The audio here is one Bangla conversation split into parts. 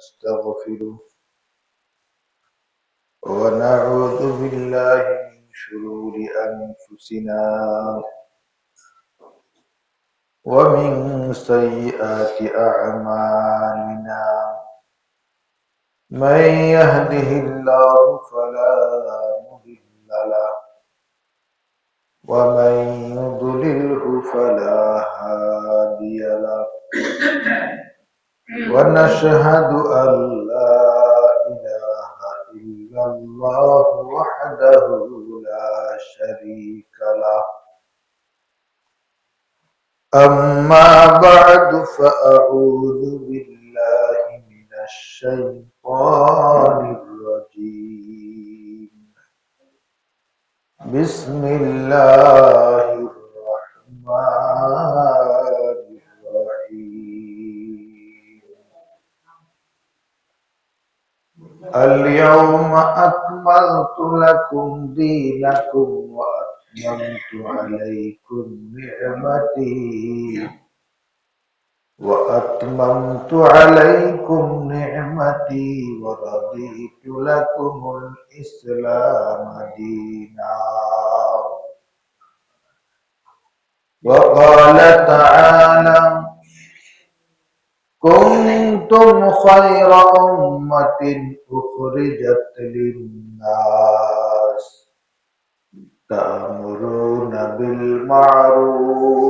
نستغفره ونعوذ بالله من شرور أنفسنا ومن سيئات أعمالنا من يهده الله فلا مضل له ومن يضلله فلا هادي له ونشهد أن لا إله إلا الله وحده لا شريك له أما بعد فأعوذ بالله من الشيطان الرجيم بسم الله الرحمن الرحيم اليوم أكملت لكم دينكم وأتممت عليكم نعمتي ورضيت لكم الإسلام دينا وقال تعالى كنتم خير أمة أخرجت للناس تأمرون بالمعروف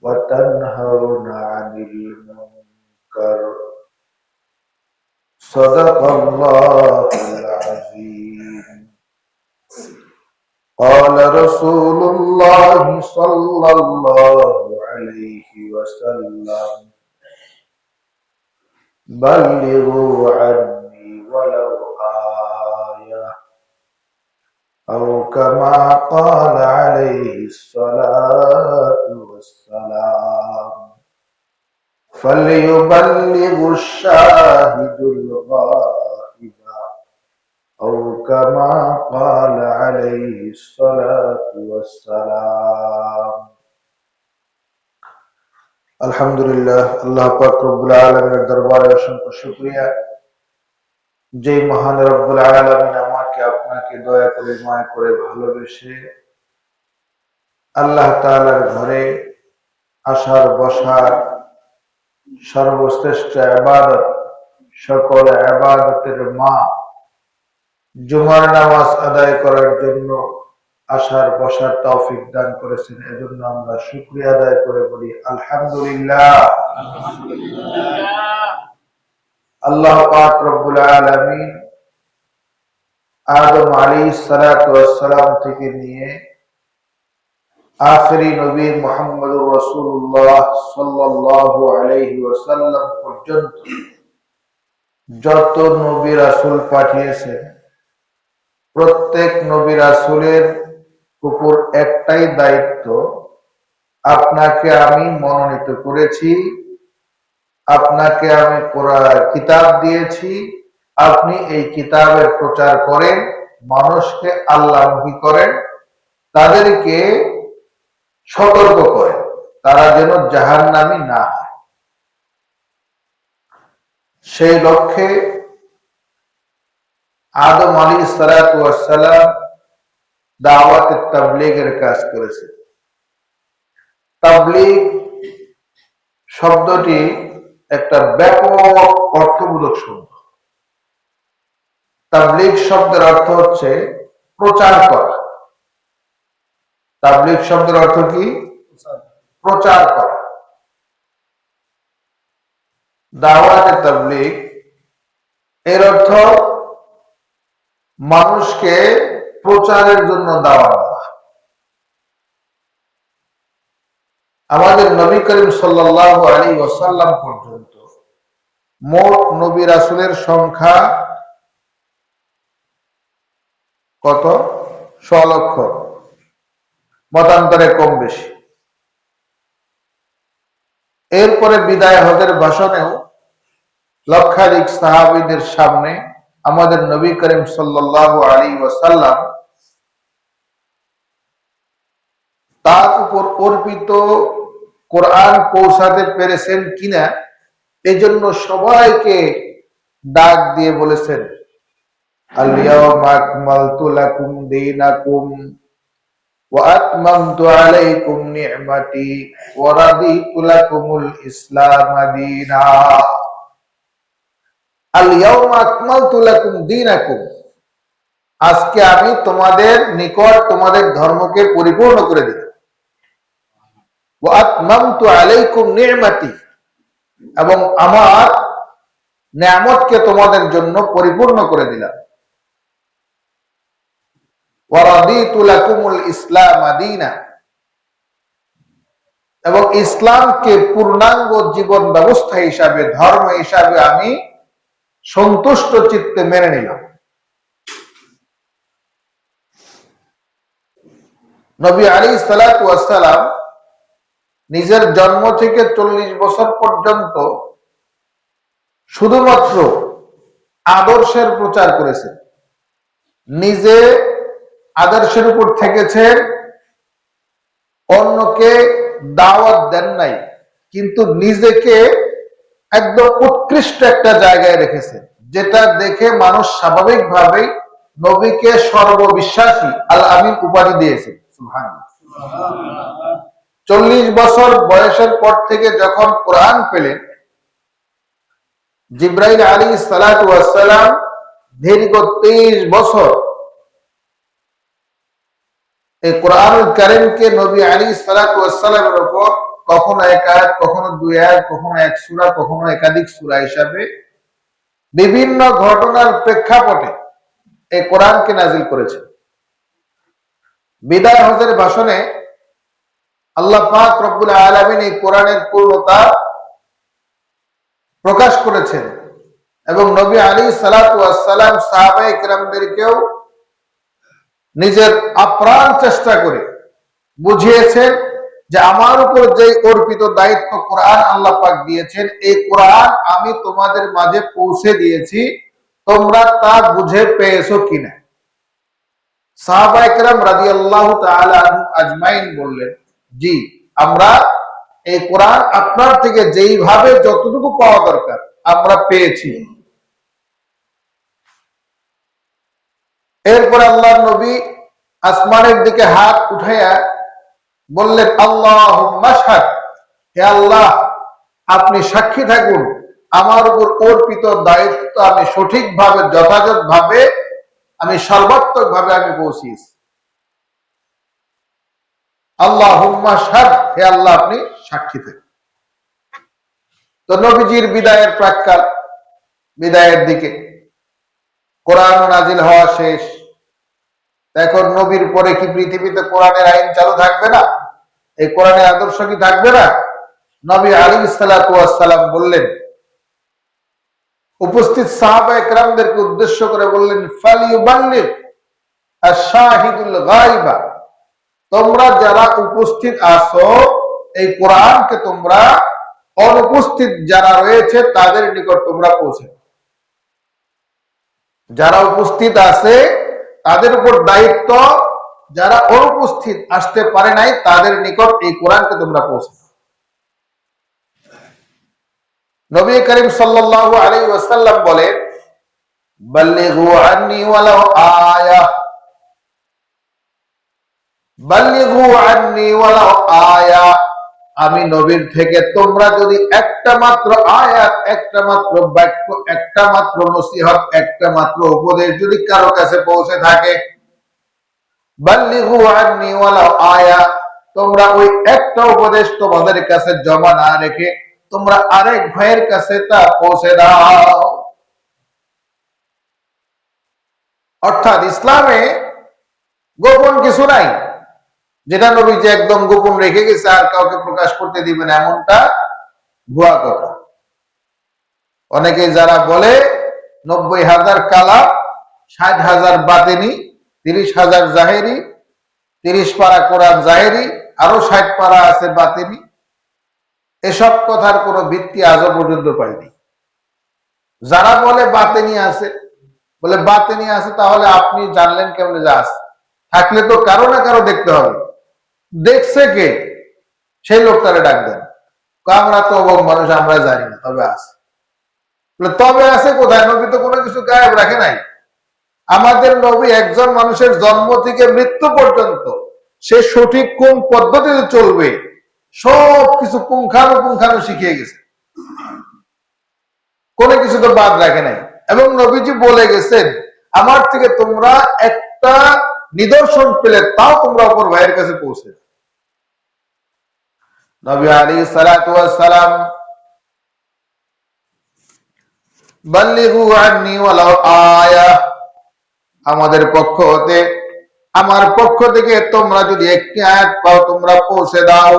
وتنهون عن المنكر صدق الله العظيم قال رسول الله صلى الله عليه وسلم بلغوا عني ولو آية أو كما قال عليه الصلاة والسلام فليبلغ الشاهد الغائب أو كما قال عليه الصلاة والسلام আলহামদুলিল্লাহ আল্লাহ পাক রব্বুল আলামিনের দরবারে অসংখ্য শুকরিয়া যে মহান রব্বুল আলামিন আমাকে আপনাকে দয়া করে মায়া করে ভালোবেসে আল্লাহ তাআলার ঘরে আসার বসার সর্বশ্রেষ্ঠ ইবাদত সকল ইবাদতের মা জুমার নামাজ আদায় করার জন্য আসার বসার তৌফিক দান করেছেন এজন্য আমরা শুকরিয়া আদায় করে বলি আলহামদুলিল্লাহ আল্লাহ পাক রব্বুল আলামিন আদম আলাইহিস সালাতু ওয়াস সালাম থেকে নিয়ে আখেরি নবী মুহাম্মদুর রাসূলুল্লাহ সাল্লাল্লাহু আলাইহি ওয়াসাল্লাম পর্যন্ত যত নবী রাসূল পাঠিয়েছেন প্রত্যেক নবী রাসূলের উপর একটাই দায়িত্ব আপনাকে আমি মনোনীত করেছি আপনাকে আমি কোরআন কিতাব দিয়েছি আপনি এই কিতাবের প্রচার করেন মানুষকে আল্লাহমুখী করেন তাদেরকে সতর্ক করেন তারা যেন জাহান্নামী না হয় সেই লক্ষ্যে আদম আলাইহিস সালাতু ওয়াস সালাম দাওয়াতে তাবলীগের কাজ করেছে তাবলীগ শব্দটি একটা ব্যাপক অর্থবোধক শব্দ তাবলীগ শব্দের অর্থ হচ্ছে প্রচার করা তাবলীগ শব্দের অর্থ কি প্রচার করা দাওয়াতে তাবলীগ এর অর্থ মানুষকে প্রচারের জন্য দাওয়াত দেওয়া আমাদের নবী করিম সাল্লাল্লাহু আলাইহি ওয়াসাল্লাম পর্যন্ত মোট নবী রাসূলের সংখ্যা কত 100 লক্ষ মতান্তরে কম বেশি এরপরে বিদায় হজের ভাষণেও লক্ষাধিক সাহাবীদের সামনে আমাদের নবী করিম সাল্লাল্লাহু আলাইহি ওয়াসাল্লাম তার উপর অর্পিত কোরআন পৌঁছাতে পেরেছেন কিনা এই জন্য সবাইকে ডাক দিয়ে বলেছেন, আল-ইয়াওমা আকমালতু লাকুম দীনাকুম ওয়া আতমামতু আলাইকুম নি'মাতি ওয়া রাদিতু লাকুমুল ইসলাম দীনা। আল-ইয়াওমা আকমালতু লাকুম দীনাকুম, আজকে আমি তোমাদের নিকট তোমাদের ধর্মকে পরিপূর্ণ করে দিলাম। ওয়া আতমামতু আলাইকুম নি'মাতি, এবং আমার নিয়ামতকে তোমাদের জন্য পরিপূর্ণ করে দিলাম। ওয়া রাদিতু লাকুমুল ইসলাম দীনা, এবং ইসলামকে পূর্ণাঙ্গ জীবন ব্যবস্থা হিসাবে, ধর্ম হিসাবে আমি সন্তুষ্ট চিত্তে মেনে নিলাম। নবী আলাইহিস সালাতু ওয়াস সালাম নিজের জন্ম থেকে 40 বছর পর্যন্ত শুধুমাত্র আদর্শের প্রচার করেছেন, নিজে আদর্শের উপর থেকেছেন, অন্যকে দাওয়াত দেন নাই, কিন্তু নিজেকে একদম উৎকৃষ্ট একটা জায়গায় রেখেছেন, যেটা দেখে মানুষ স্বাভাবিকভাবেই নবীকে সর্ববিশ্বাসী আল আমিন উপাধি দিয়েছে। সুবহানাল্লাহ। 40 বছর বয়সের পর থেকে যখন কোরআন পেলেন, জিবরাইল আলাইহিস সালাতু ওয়াস সালাম দীর্ঘ 23 বছর এই কোরআনুল কারীমকে নবী আলাইহিস সালাতু ওয়াস সালামের উপর কখনো এক আয়াত, কখনো 2 আয়াত, কখনো এক সূরা, কখনো একাধিক সূরা হিসাবে বিভিন্ন ঘটনার প্রেক্ষাপটে এই কোরআনকে নাজিল করেছেন। বিদায় হজের ভাষণে আল্লাহ পাক রব্বুল আলামিন এই কোরআনের পূর্ণতা প্রকাশ করেছেন, এবং নবী আলাইহিস সালাতু ওয়াস সালাম সাহাবায়ে কেরামদেরকেও নিজের আপ্রাণ চেষ্টা করে বুঝিয়েছেন যে আমার উপর যে অর্পিত দায়িত্ব কোরআন আল্লাহ পাক দিয়েছেন, এই কোরআন আমি তোমাদের মাঝে পৌঁছে দিয়েছি, তোমরা তা বুঝে পেয়েছো কিনা। সাহাবায়ে কেরাম রাদিয়াল্লাহু তাআলা আনহুম আজমাইন বললেন, জি, আমরা এই কোরআন আপনার থেকে যেইভাবে যতটুকু পাওয়া দরকার আমরা পেয়েছি। এরপর আল্লাহর নবী আসমানের দিকে হাত উঠাইয়া বললেন, আল্লাহুম্মা শাহাদ, হে আল্লাহ আপনি সাক্ষী থাকুন, আমার উপর অর্পিত দায়িত্ব আমি সঠিকভাবে, যথাযথভাবে, আমি সর্বাত্মকভাবে আমি পৌঁছিয়েছি। আল্লাহুম্মা শাহাদ, হে আল্লাহ আপনি সাক্ষী থাকুন। তো নবীজির বিদায়ের প্রাক্কাল, বিদায়ের দিকে কোরআন নাজিল হওয়া শেষ। এখন নবীর পরে কি পৃথিবীতে কোরআনের আইন চালু থাকবে না? এই কোরআনের আদর্শ কি থাকবে না? নবী আলাইহিস সালাতু ওয়াস সালাম বললেন, উপস্থিত সাহাবায়ে কেরামদেরকে উদ্দেশ্য করে বললেন, ফালিয়ুবাল্লিগ আশ-শাহিদুল গায়বা, তোমরা যারা উপস্থিত আছো এই কোরআনকে তোমরা অনুপস্থিত যারা রয়েছে তাদের নিকট তোমরা পৌঁছে। যারা উপস্থিত আছে তাদের উপর দায়িত্ব, যারা অনুপস্থিত আসতে পারে নাই তাদের নিকট এই কোরআনকে তোমরা পৌঁছে। নবী করিম সাল্লাল্লাহু আলাইহি ওয়াসাল্লাম বলে, বাল্লিগু আন্নী ওয়ালাউ আয়া, বাল্লিগু আন্নী ওয়ালাউ আয়া, আমি নবীর থেকে তোমরা যদি একটা মাত্র আয়াত, একটা মাত্র বাক্য, একটা মাত্র নসিহত, একটা মাত্র উপদেশ যদি কারো কাছে পৌঁছে থাকে, বাল্লিগু আন্নী ওয়ালাউ আয়া, তোমরা ওই একটা উপদেশ তোমাদের কাছে জমা না রেখে তোমরা আরেক ভাইয়ের কাছে তা পৌঁছে দাও। অর্থাৎ ইসলামে গোপন কিছু নাই, যেটা নবীজি একদম গোপন রেখে গেছে আর কাউকে প্রকাশ করতে দিবেন, এমনটা ভুয়া কথা। অনেকে যারা বলে 90,000 কালাম, 60,000 বাতিনি, 30,000 জাহেরি, 30 পারা কোরআন জাহেরি, আরো 60 পারা আছে বাতিনি, এসব কথার কোনো ভিত্তি আজও পর্যন্ত পাইনি। যারা বলে বাতিনি আছে, বলে বাতিনি আছে, তাহলে আপনি জানলেন কেমনে যে আছে? থাকলে তো কারো না কারো দেখতে হবে। দেখছে কে? সেই লোকটারে ডাক দেন, আমরা তো অবক মানুষ, আমরা জানি না, তবে আছে। তবে আছে কোথায়? নবী তো কোনো কিছু গায়েব রাখে নাই। আমাদের নবী একজন মানুষের জন্ম থেকে মৃত্যু পর্যন্ত সে সঠিক কোন পদ্ধতিতে চলবে সবকিছু পুঙ্খানুপুঙ্খানু শিখিয়ে গেছে, কোনো কিছু তো বাদ রাখে নাই। এবং নবীজি বলে গেছেন, আমার থেকে তোমরা একটা নিদর্শন পেলে তাও তোমরা অপর ভাইয়ের কাছে পৌঁছে। নবী আলাইহিস সালাতু ওয়াস সালাম বাল্লিগু আন্নী ওয়ালাউ আয়া, আমাদের পক্ষ হতে, আমার পক্ষ থেকে তোমরা যদি একটি আয়াত পাও তোমরা পৌঁছে দাও,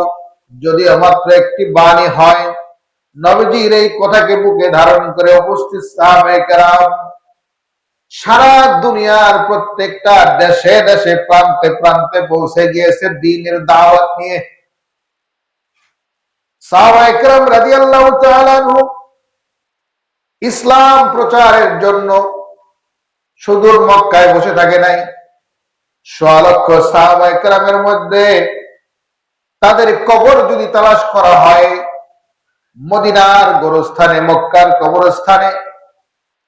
যদি মাত্র একটি বাণী হয়। নবীজির এই কথাকে বুকে ধারণ করে উপস্থিত সাহাবায়ে কেরাম সারা দুনিয়ার প্রত্যেকটা দেশে দেশে প্রান্তে প্রান্তে পৌঁছে গিয়েছে দ্বীনের দাওয়াত নিয়ে। সাহাবায়ে কেরাম রাদিয়াল্লাহু তাআলা আনহু ইসলাম প্রচারের জন্য সুদূর মক্কায় বসে থাকে নাই। সোয়া লক্ষ সাহাবায়ে কেরামের মধ্যে তাদের কবর যদি তালাশ করা হয়, মদিনার গোরস্থানে, মক্কার কবরস্থানে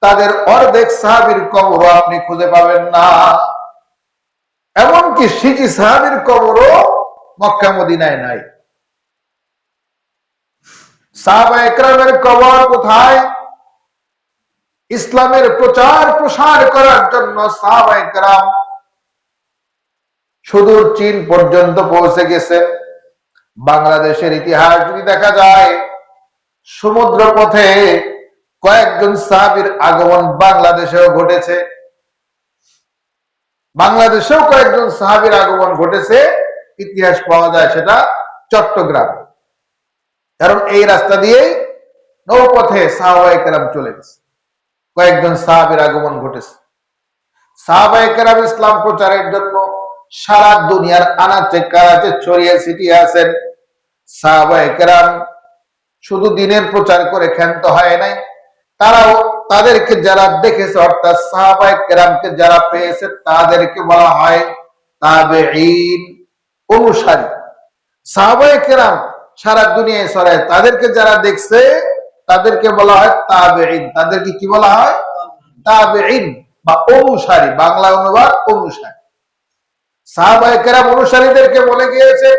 তাদের অর্ধেক সাহাবীর কবরও আপনি খুঁজে পাবেন না। এমনকি সিজি সাহাবীর কবরও মক্কা মদিনায় নাই। সাহাবায়ে কেরামের কবর কোথায়? ইসলামের প্রচার প্রসার করার জন্য সাহাবায়ে কেরাম সুদূর চীন পর্যন্ত পৌঁছে গেছেন। বাংলাদেশের ইতিহাস যদি দেখা যায়, সমুদ্র পথে কয়েকজন সাহাবীর আগমন বাংলাদেশেও ঘটেছে। বাংলাদেশেও কয়েকজন সাহাবীর আগমন ঘটেছে, ইতিহাস পাওয়া যায় সেটা চট্টগ্রাম। কারণ এই রাস্তা দিয়েই নৌপথে সাহাবায়ে কেরাম চলে গেছে, কয়েকজন সাহাবীর আগমন ঘটেছে। সাহাবায়ে কেরাম ইসলাম প্রচারের জন্য সারা দুনিয়ার আনাচে কানাচে ছড়িয়ে ছিটিয়ে আছেন। সাহাবায়ে কেরাম শুধু দ্বীনের প্রচার করে ক্ষান্ত হয় নাই, তারাও তাদেরকে যারা দেখেছে, অর্থাৎ সাহাবায়ে কেরামকে যারা পেয়েছে তাদেরকে বলা হয় তাবেঈন, অনুসারী। সাহাবায়ে কেরাম সারা দুনিয়ায় ছড়ায়, তাদেরকে যারা দেখছে তাদেরকে বলা হয় তাবেঈন। তাদেরকে কি বলা হয়? তাবেঈন বা অনুসারী, বাংলা অনুবাদ অনুসারী। সাহাবায়ে কেরাম অনুসারীদেরকে বলে গিয়েছে,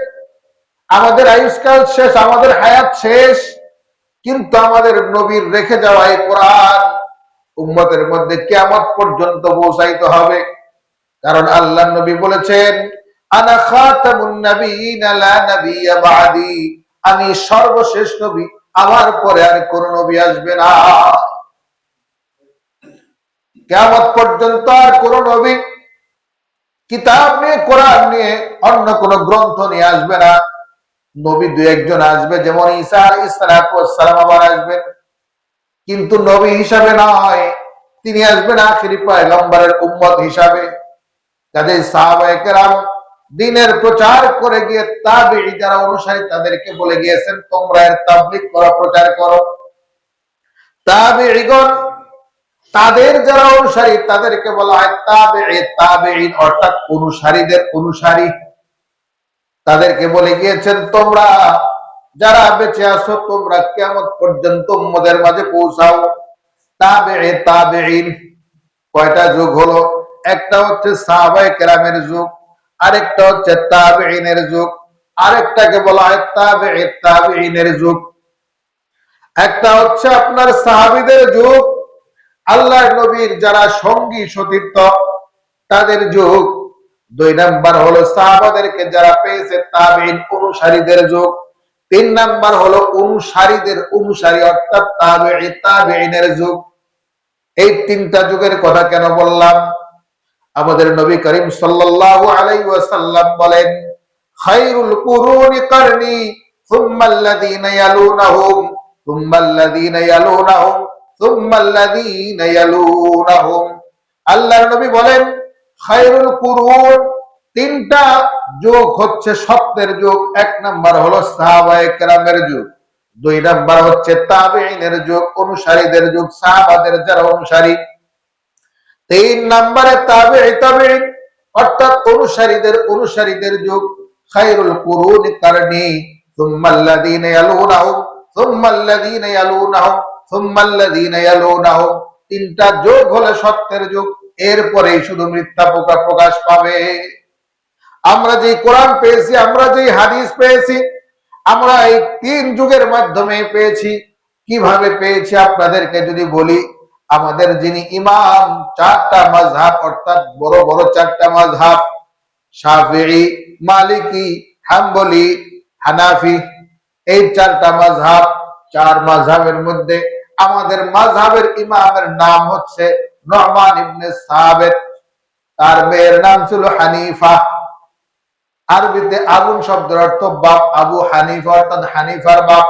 আমাদের আয়ুষ্কাল শেষ, আমাদের হায়াত শেষ, কিন্তু আমাদের নবীর রেখে যাওয়া এই কোরআন উম্মতের মধ্যে কিয়ামত পর্যন্ত পৌঁছাইতে হবে। কারণ আল্লাহর নবী বলেছেন, আনা খাতামুন নাবিয়িন লা নাবিয়্যা বাদি, আমি সর্বশেষ নবী, আমার পরে আর কোন নবী আসবে না। কিয়ামত পর্যন্ত আর কোন নবী কিতাব নিয়ে, কোরআন নিয়ে, অন্য কোন গ্রন্থ নিয়ে আসবে না। নবী দুই একজন আসবে, যেমন ঈসা আলাইহিস সালাম আবার আসবেন, কিন্তু নবী হিসাবে নয়, তিনি আসবেন আখিরি পয়গম্বরের উম্মত হিসাবে। কাজেই সাহাবায়ে কেরাম দ্বীনের প্রচার করে গিয়ে তাবেঈ যারা অনুসারী তাদেরকে বলে গিয়েছেন, তোমরা এর তাবলীগ করো, প্রচার করো। তাবেঈগণ তাদের যারা অনুসারী তাদেরকে বলা হয় তাবেঈন, অর্থাৎ অনুসারীদের অনুসারী। তাদেরকে বলে গিয়েছেন, তোমরা যারা বেঁচে আছো তোমরা কিয়ামত পর্যন্ত উম্মতের মাঝে পৌঁছাও। তাবেঈন কয়টা যুগ হলো? একটা হচ্ছে সাহাবায়ে কেরামের যুগ, আরেকটা হচ্ছে তাবেঈনের যুগ, আরেকটাকে বলা হয় তাবেঈনের যুগ। একটা হচ্ছে আপনার সাহাবীদের যুগ, আল্লাহর নবীর যারা সঙ্গী সতীর্থ তাদের যুগ। দুই নাম্বার হলো সাহাবাদেরকে যারা পেয়েছে তাবেঈন, অনুসারীদের যুগ। তিন নাম্বার হলো অনুসারীদের অনুসারী, অর্থাৎ তাবেঈনের যুগ। এই তিনটা যুগের কথা কেন বললাম? আমাদের নবী করিম সাল্লাল্লাহু আলাইহি ওয়াসাল্লাম বলেন, খায়রুল কুরুনি কারনি সুম্মাল্লাযীনা ইয়ালুনাহুম সুম্মাল্লাযীনা ইয়ালুনাহুম সুম্মাল্লাযীনা ইয়ালুনাহুম। আল্লাহর নবী বলেন, খায়রুল কুরুন, তিনটা যুগ হচ্ছে সত্যের যুগ। এক নাম্বার হলো সাহাবায়ে কেরামের যুগ, দুই নাম্বার হচ্ছে তাবেঈনের যুগ, অনুসারীদের যুগ, সাহাবাদের যারা অনুসারী। তিন নম্বরে তাবেঈন, অর্থাৎ অনুসারীদের যুগ। খায়রুল কুরুনি কারনি সুম্মাল্লাযীনা ইয়ালুনাহুম সুম্মাল্লাযীনা ইয়ালুনাহুম সুম্মাল্লাযীনা ইয়ালুনাহুম, তিনটা যুগ হলে সত্যের যুগ, এরপরেই শুধু মিথ্যা প্রকাশ পাবে। আমরা যে কোরআন পেয়েছি, আমরা যে হাদিস পেয়েছি, আমরা এই তিন যুগের মাধ্যমে পেয়েছি। কিভাবে পেয়েছি আপনাদেরকে যদি বলি, আমাদের যিনি ইমাম, চারটা মাযহাব, অর্থাৎ বড় বড় চারটা মাযহাব, শাফিঈ, মালিকি, হাম্বলি, হানাফি, এই চারটা মাযহাব, চার মাযহাবের মধ্যে আমাদের মাযহাবের ইমামের নাম হচ্ছে নু'মান ইবনে সাবিত, তার মেয়ের নাম ছিল হানিফা। আরবিতে আবুন শব্দের অর্থ বাপ, আবু হানিফা অর্থাৎ হানিফার বাপ।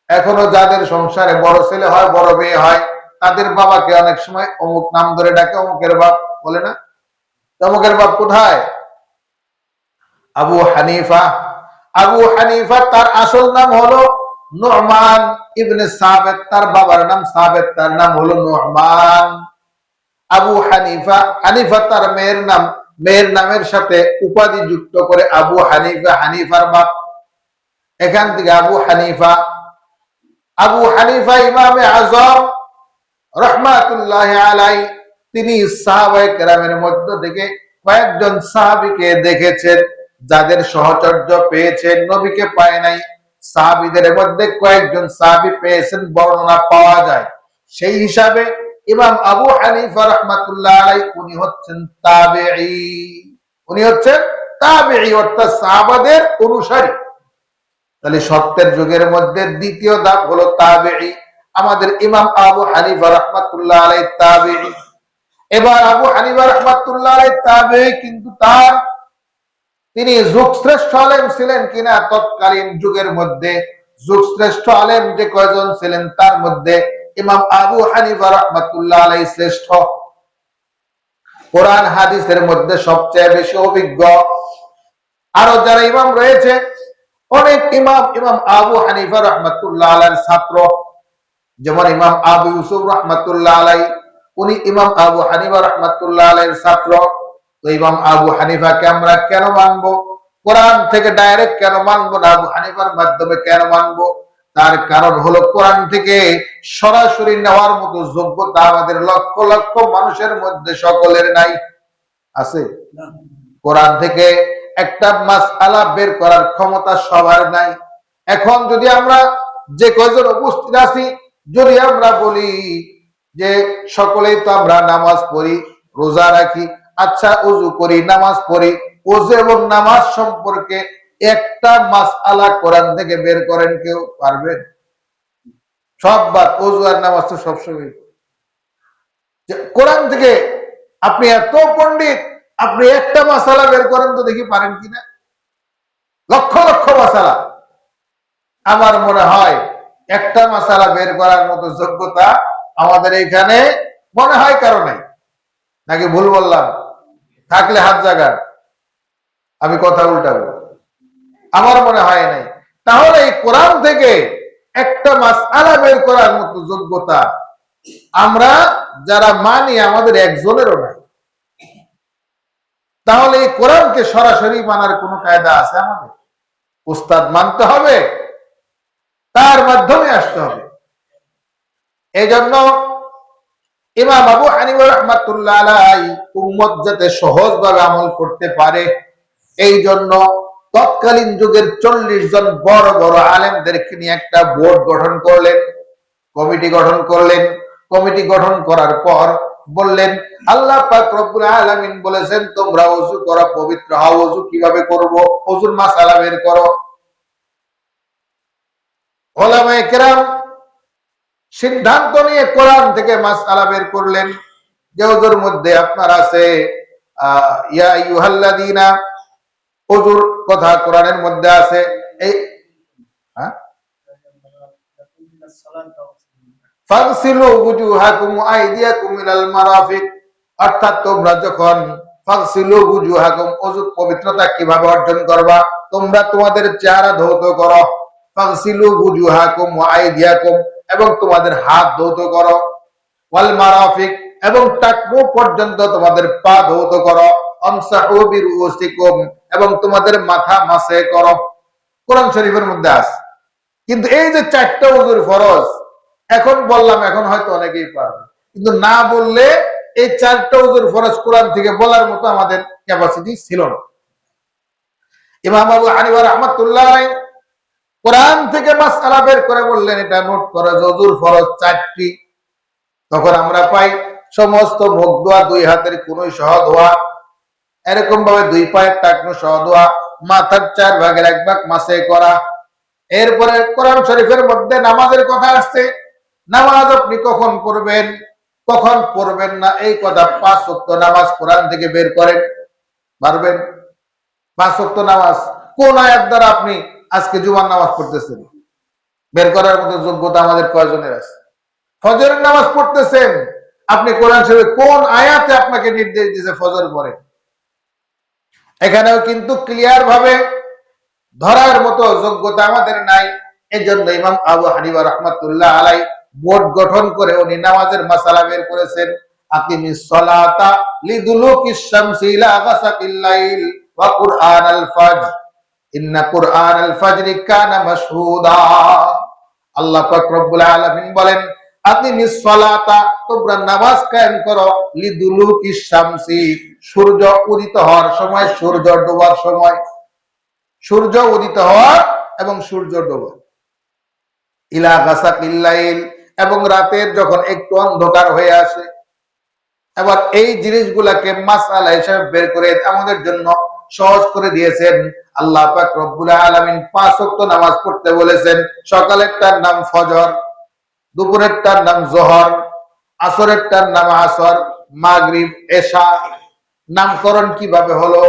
এখনো যাদের সংসারে বড় ছেলে হয়, বড় মেয়ে হয়, তাদের বাবাকে অনেক সময় অমুক নাম ধরে ডাকে, অমুকের বাপ বলে না? অমুকের বাপ কোথায়? আবু হানিফা। আবু হানিফা তার আসল নাম হলো নু'মান ইবনে সাবিত, তার বাবার নাম সাবিত, তার নাম হলো নু'মান। আবু হানিফা, হানিফা তার মেয়ের নাম, মেয়ের নামের সাথে উপাধি যুক্ত করে আবু হানিফা, হানিফার বাপ। এখান থেকে আবু হানিফা। আবু হানিফা ইমামে আজম রাহমাতুল্লাহি আলাইহি, তিনি সাহাবায়ে কেরামের মধ্য থেকে কয়েকজন সাহাবীকে দেখেছেন যাদের সহচর্য পেয়েছেন, নবীকে পায় নাই। সাহাবীদের মধ্যে কয়েকজন সাহাবী পেয়েছেন, বর্ণনা পাওয়া যায়। সেই হিসাবে ইমাম আবু হানিফা রাহমাতুল্লাহি আলাইহি উনি হচ্ছেন তাবেঈ। উনি হচ্ছেন তাবেঈ, অর্থাৎ সাহাবাদের অনুসারী। তাহলে সত্যের যুগের মধ্যে দ্বিতীয় ধাপ হলো তাবেঈ। আমাদের ইমাম আবু হানিফা রাহমাতুল্লাহি আলাইহি তাবেঈ। এবার আবু হানিফা রাহমাতুল্লাহি আলাইহি তাবেঈ, কিন্তু তিনি যুগশ্রেষ্ঠ আলেম ছিলেন কিনা তৎকালীন যুগের মধ্যে? যুগশ্রেষ্ঠ আলেম যে কয়জন ছিলেন তার মধ্যে ইমাম আবু হানিফা রাহমাতুল্লাহি আলাইহি শ্রেষ্ঠ। কোরআন হাদিসের মধ্যে সবচেয়ে বেশি অভিজ্ঞ। আরো যারা ইমাম রয়েছে, অনেক ইমাম ইমাম আবু হানিফা রাহমাতুল্লাহি আলাইহির ছাত্র। যেমন ইমাম আবু ইউসুফ রাহমাতুল্লাহি আলাইহি, উনি ইমাম আবু হানিফা রাহমাতুল্লাহি আলাইহির ছাত্র। তো ইমাম আবু হানিফাকে আমরা কেন মানবো? কোরআন থেকে ডাইরেক্ট কেন মানবো না, আবু হানিফার মাধ্যমে কেন মানবো? তার কারণ হলো কোরআন থেকে সরাসরি নেওয়ার মতো যোগ্যতা আমাদের লক্ষ লক্ষ মানুষের মধ্যে সকলের নাই। আছে? কোরআন থেকে একটা মাসআলা বের করার ক্ষমতা সবার নাই। এখন যদি আমরা যে কয়জন উপস্থিত আছি, যদি আমরা বলি যে সকলেই তো আমরা নামাজ পড়ি, রোজা রাখি, আচ্ছা ওযু করি, নামাজ পড়ি, ওযু এবং নামাজ সম্পর্কে একটা মাসআলা কোরআন থেকে বের করেন, কেউ পারবেন? সব বাদ, ওযু আর নামাজ তো সবসময়। কোরআন থেকে আপনি এত পণ্ডিত, আপনি একটা মাসআলা বের করেন তো দেখি, পারেন কিনা? লক্ষ লক্ষ মাসআলা। আমার মনে হয় একটা মাসআলা বের করার মতো যোগ্যতা আমাদের এখানে মনে হয় কারো নাই। নাকি ভুল বললাম? থাকলে হাত জাগান, আমি কথা উল্টাবো। আমার মনে হয় নাই। তাহলে এই কোরআন থেকে একটা মাসআলা বের করার মতো যোগ্যতা আমরা যারা মানি, আমাদের একজনেরও নাই। তাহলে এই কোরআনকে সরাসরি মানার কোনো কায়দা আছে আমাদের? উস্তাদ মানতে হবে, তার মাধ্যমে আসতে হবে। এই জন্য ইমাম আবু হানিফা রাহমাতুল্লাহি আলাইহি উম্মত যাতে সহজভাবে আমল করতে পারে, এই জন্য তৎকালীন যুগের 40 জন বড় বড় আলেমদেরকে নিয়ে একটা বোর্ড গঠন করলেন, কমিটি গঠন করলেন। কমিটি গঠন করার পর বললেন, আল্লাহ পাক রব্বুল আলামিন বলেছেন তোমরা ওযু করো, পবিত্র হও। ওযু কিভাবে করব? ওযুর মাসআলা বের করো। উলামায়ে কেরাম সিদ্ধান্ত নিয়ে কোরআন থেকে মাসআলা বের করলেন। যে ওযুর মধ্যে আপনার আছে ইয়া আইয়ুহাল্লাযীনা, ওযুর কথা কোরআনের মধ্যে আছে। এই ফাগসিলু ওয়ুজুহাকুম ওয়া আইদিয়াকুম ইলাল মারাফিক, অর্থাৎ তোমরা যখন ফাগসিলু ওয়ুজুহাকুম, ওযু পবিত্রতা কিভাবে অর্জন করবা? তোমরা তোমাদের চেহারা ধৌত করো। ফাগসিলু ওয়ুজুহাকুম ওয়া আইদিয়াকুম, এবং তোমাদের হাত ধৌত করো। ওয়াল মারাফিক, এবং টাকনু পর্যন্ত তোমাদের পা ধৌত করো। আমসাহু বিরুসিকুম, এবং তোমাদের মাথা মাসে করো। কোরআন শরীফের মধ্যে আছে। কিন্তু এই যে চারটা ওযুর ফরজ, এখন বললাম, এখন হয়তো অনেকেই পারবে, কিন্তু না বললে এই 4টা ওযুর ফরজ কোরআন থেকে বলার মতো আমাদের ক্যাপাসিটি ছিল না। ইমাম আবু হানিফা রাহমাতুল্লাহ আলাইহি কোরআন থেকে মাসআলা বের করে বললেন, এটা নোট করো, ওযুর ফরজ 4টি। তখন আমরা পাই সমস্ত মুখ ধোয়া, 2 হাতের কুনুই সহ ধোয়া, এরকম ভাবে 2 পায়ের টাকনু সহ ধোয়া, মাথার 4 ভাগের 1 ভাগ মাসে করা। এরপরে কোরআন শরীফের মধ্যে নামাজের কথা আসছে। নামাজ আপনি কখন পড়বেন, কখন পড়বেন না, এই কথা 5 ওয়াক্ত নামাজ কোরআন থেকে বের করেন, পারবেন? 5 ওয়াক্ত নামাজ কোন আয়াত দ্বারা আপনি আজকে জুমার নামাজ পড়তেছেন, বের করার মতো যোগ্যতা আমাদের কয়জনের আছে? ফজরের নামাজ পড়তেছেন, আপনি কোরআন শরীফে কোন আয়াতে আপনাকে নির্দেশ দিয়েছে ফজর পড়ে? এখানেও কিন্তু ক্লিয়ার ভাবে ধরার মতো যোগ্যতা আমাদের নাই। এজন্য ইমাম আবু হানিফা রাহমাতুল্লাহ আলাইহি বোর্ড গঠন করে উনি নামাজের মাসালা বের করেছেন। আকিমিস সালাতা লিদুলুকিশ শামসি ইলা গাসাকিল লাইল ওয়া কুরআনাল ফাজর ইন্না কুরআনাল ফাজরি কানা মাশহুদা। আল্লাহ পাক রব্বুল আলামিন বলেন, আকিমিস সালাতা, তোমরা নামাজ কায়েম করো, লিদুলুকিশ শামসি, সূর্য উদিত হওয়ার সময়, সূর্য ডোবার সময়, সূর্য উদিত হওয়ার এবং সূর্য ডোবা, ইলা গাসাকিল লাইল, এবং রাতের যখন একটু অন্ধকার হয়ে আসে। এবার এই জিনিসগুলাকে মাসআলা হিসেবে বের করে আমাদের জন্য সহজ করে দিয়েছেন আল্লাহ পাক রব্বুল আলামিন। 5 ওয়াক্ত নামাজ পড়তে বলেছেন। সকালেরটার নাম ফজর, দুপুরেরটার নাম যোহর, আসরেরটার নাম আসর, মাগরিব, এশা। নামকরণ কিভাবে হলো,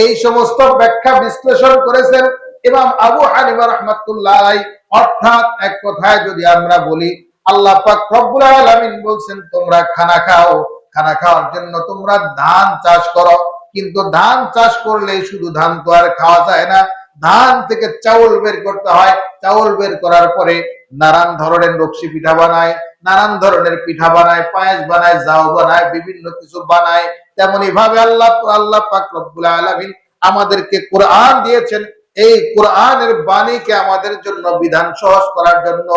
এই সমস্ত ব্যাখ্যা বিশ্লেষণ করেছেন ইমাম আবু হানিফা রাহমাতুল্লাহ আলাইহি। অর্থাৎ এক কথায় যদি আমরা বলি, আল্লাহ পাক রব্বুল আলামিন বলছেন তোমরা খানা খাও, খানা খাওয়ার জন্য তোমরা ধান চাষ করো। কিন্তু ধান চাষ করলে শুধু ধান তো আর খাওয়া যায় না, ধান থেকে চাউল বের করতে হয়। চাউল বের করার পরে নানান ধরনের নকশি পিঠা বানায়, নানান ধরনের পিঠা বানায়, পায়েস বানায়, জাউ বানায়, বিভিন্ন কিছু বানায়। তেমনি ভাবে আল্লাহ পাক রব্বুল আলামিন আমাদেরকে কোরআন দিয়েছেন। এই কোরআনের বাণীকে আমাদের জন্য বিধান সহজ করার জন্য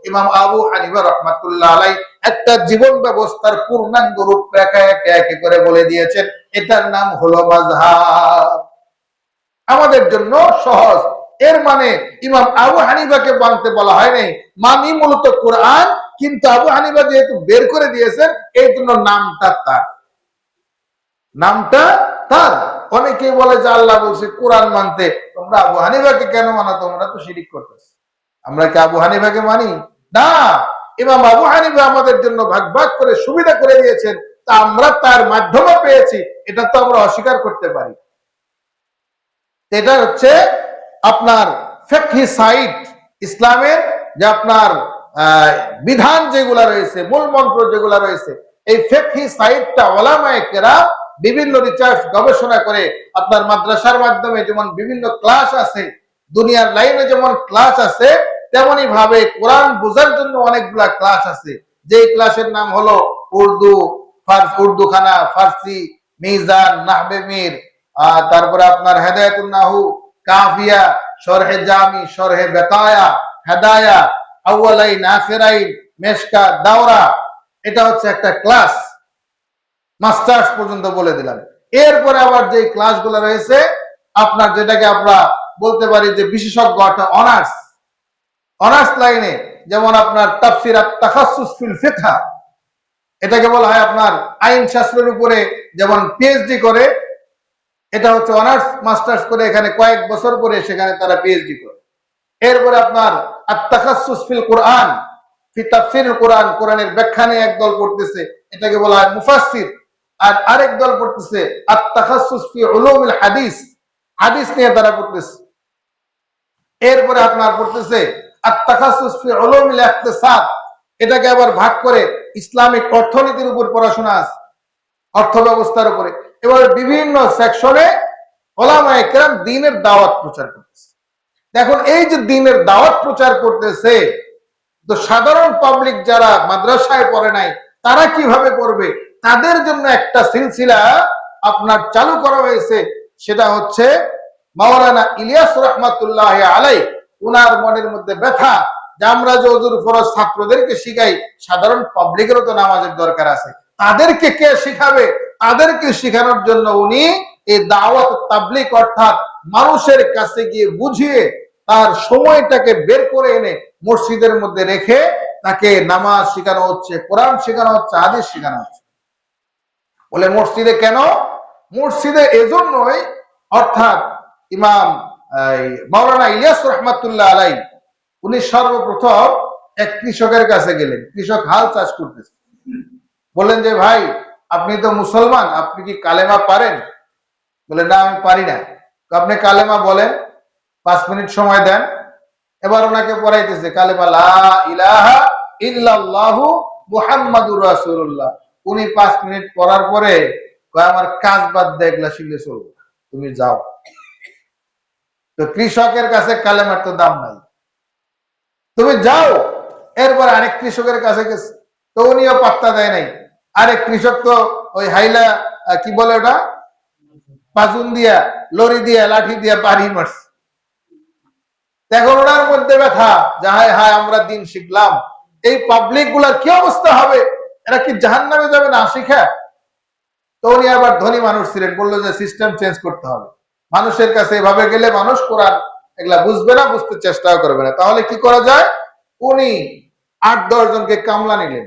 ইমাম আবু হানিফা রাহমাতুল্লাহ আলাইহি একটা জীবন ব্যবস্থার পূর্ণাঙ্গ রূপরেখা একে একে করে বলে দিয়েছেন। এটার নাম হলো মাযহাব, আমাদের জন্য সহজ। এর মানে ইমাম আবু হানিফাকে মানতে বলা হয় নাই, মানি মূলত কোরআন, কিন্তু আবু হানিফা যেহেতু বের করে দিয়েছেন এই জন্য নামটা তার, নামটা তার। অনেকেই বলে যে আল্লাহ বলছে কোরআন মানতে, তোমরা আবু হানিফাকে কেন মানো? তোমরা তো শিরিক করতেছ। আমরা কি আবু হানিফাকে মানি? না, ইমাম আবু হানিফা আমাদের জন্য ভাগ ভাগ করে সুবিধা করে দিয়েছেন, তা আমরা তার মাধ্যমে পেয়েছি, এটা তো আমরা অস্বীকার করতে পারি। এটা হচ্ছে আপনার ফিকহি সাইড, ইসলামের যে আপনার বিধান যেগুলা রয়েছে, মূল মন্ত্র যেগুলা রয়েছে, এই ফিকহি সাইডটা উলামায়ে কেরাম বিভিন্ন রিসার্চ গবেষণা করে আপনার মাদ্রাসার মাধ্যমে যেমন বিভিন্ন ক্লাস আছে, দুনিয়ার লাইনে যেমন ক্লাস আছে, তেমনি ভাবে কোরআন বোঝার জন্য অনেকগুলা ক্লাস আছে। যে ক্লাসের নাম হলো উর্দু খানা, ফার্সি, মিজান, নাহবে মির, তারপরে আপনার হেদায়েতুন নাহু, কাফিয়া, শরহে জামি, শরহে বেকায়া, হেদায়া, আউয়ালাইন, আখিরাইন, মেশকা, দাওরা। এটা হচ্ছে একটা ক্লাস, মাস্টার্স পর্যন্ত বলে দিলাম। এরপরে আবার যে ক্লাসগুলো রয়েছে আপনার, যেটাকে আমরা বলতে পারি যে বিশেষজ্ঞ, অর্থাৎ অনার্স, অনার্স লাইনে, যেমন আপনার তাফসির আত-তাখাসসুস ফিল ফিকহ, এটাকে বলা হয় আপনার আইন শাস্ত্রের উপরে যেমন পিএইচডি করে, এটা হচ্ছে অনার্স মাস্টার্স করে এখানে কয়েক বছর পরে সেখানে তারা পিএইচডি করে। এরপরে আপনার আত-তাখাসসুস ফিল কুরআন, ফি তাফসিরুল কুরআন, কোরআনের ব্যাখ্যা নিয়ে একদল পড়তেছে, এটাকে বলা হয় মুফাসসির। আর আরেক দল পড়তেছে আত-তাখাসসুস ফি উলুমিল হাদিস, হাদিস নিয়ে তারা পড়তেছে। এরপরে আপনার পড়তেছে আত-তাখাসসুস ফি উলুমিল ইকতিসাদ, এটাকে আবার ভাগ করে ইসলামিক অর্থনীতির উপর পড়াশোনা আছে, অর্থ ব্যবস্থার উপরে। এবার বিভিন্ন সেকশনে উলামায়ে কেরাম দ্বীনের দাওয়াত প্রচার করতেছে। এখন এই যে দ্বীনের দাওয়াত প্রচার করতেছে, তো সাধারণ পাবলিক যারা মাদ্রাসায় পড়ে নাই তারা কিভাবে পড়বে? তাদের জন্য একটা সিলসিলা আপনার চালু করা হয়েছে, সেটা হচ্ছে মাওলানা ইলিয়াস রহমাতুল্লাহ আলাইহি। উনার মনের মধ্যে ব্যথা, যে আমরা যে ওযুর ফরজ ছাত্রদেরকে শিখাই, সাধারণ পাবলিকেরও তো নামাজের দরকার আছে, তাদেরকে কে শিখাবে? তাদেরকে শেখানোর জন্য উনি এই দাওয়াত তাবলীগ অর্থাৎ মানুষের কাছে গিয়ে বুঝিয়ে তার সময়টাকে বের করে এনে মসজিদের মধ্যে রেখে তাকে নামাজ শেখানো হচ্ছে, কোরআন শেখানো হচ্ছে, হাদিস শেখানো হচ্ছে। বলে মসজিদে কেন? মসজিদে এজন্যই, অর্থাৎ ইমাম মাওলানা ইলিয়াস রহমাতুল্লাহ আলাই উনি সর্বপ্রথম এক কৃষকের কাছে গেলেন। কৃষক হাল চাষ করতেছে, বললেন যে ভাই আপনি তো মুসলমান, আপনি কি কালেমা পারেন? বলে না আমি পারি না। আপনি কালেমা বলেন, 5 মিনিট সময় দেন। এবার ওনাকে পড়াইতেছে কালেমা লা ইলাহা ইল্লাল্লাহু মুহাম্মাদুর রাসূলুল্লাহ। উনি 5 মিনিট পড়ার পরে কয় আমার কাজ বাদ দিয়ে এগুলা শিখলে চলবে, তুমি যাও। তো কৃষকের কাছে কালেমার তো দাম নাই, তুমি যাও। এরপর আরেক কৃষকের কাছে গেছে, তো উনিও পাত্তা দেয় নাই। আরেক কৃষক তো ওই হাইলা কি বলে ওটা, পাজুন দিয়া, লরি দিয়া, লাঠি দিয়া বাড়ি মারছে। এখন ওনার মধ্যে ব্যথা যে হায় হায় আমরা দিন শিখলাম, এই পাবলিক গুলার কি অবস্থা হবে, এরা কি জাহান্নামে যাবে না শিখা? তো উনি আবার ধনী মানুষ ছিলেন, বললো যে সিস্টেম চেঞ্জ করতে হবে। মানুষের কাছে এভাবে গেলে মানুষ কোরআন এগুলা বুঝবে না, বুঝতে চেষ্টাও করবে না। তাহলে কি করা যায়? উনি 8-10 জনকে কামলা নিলেন,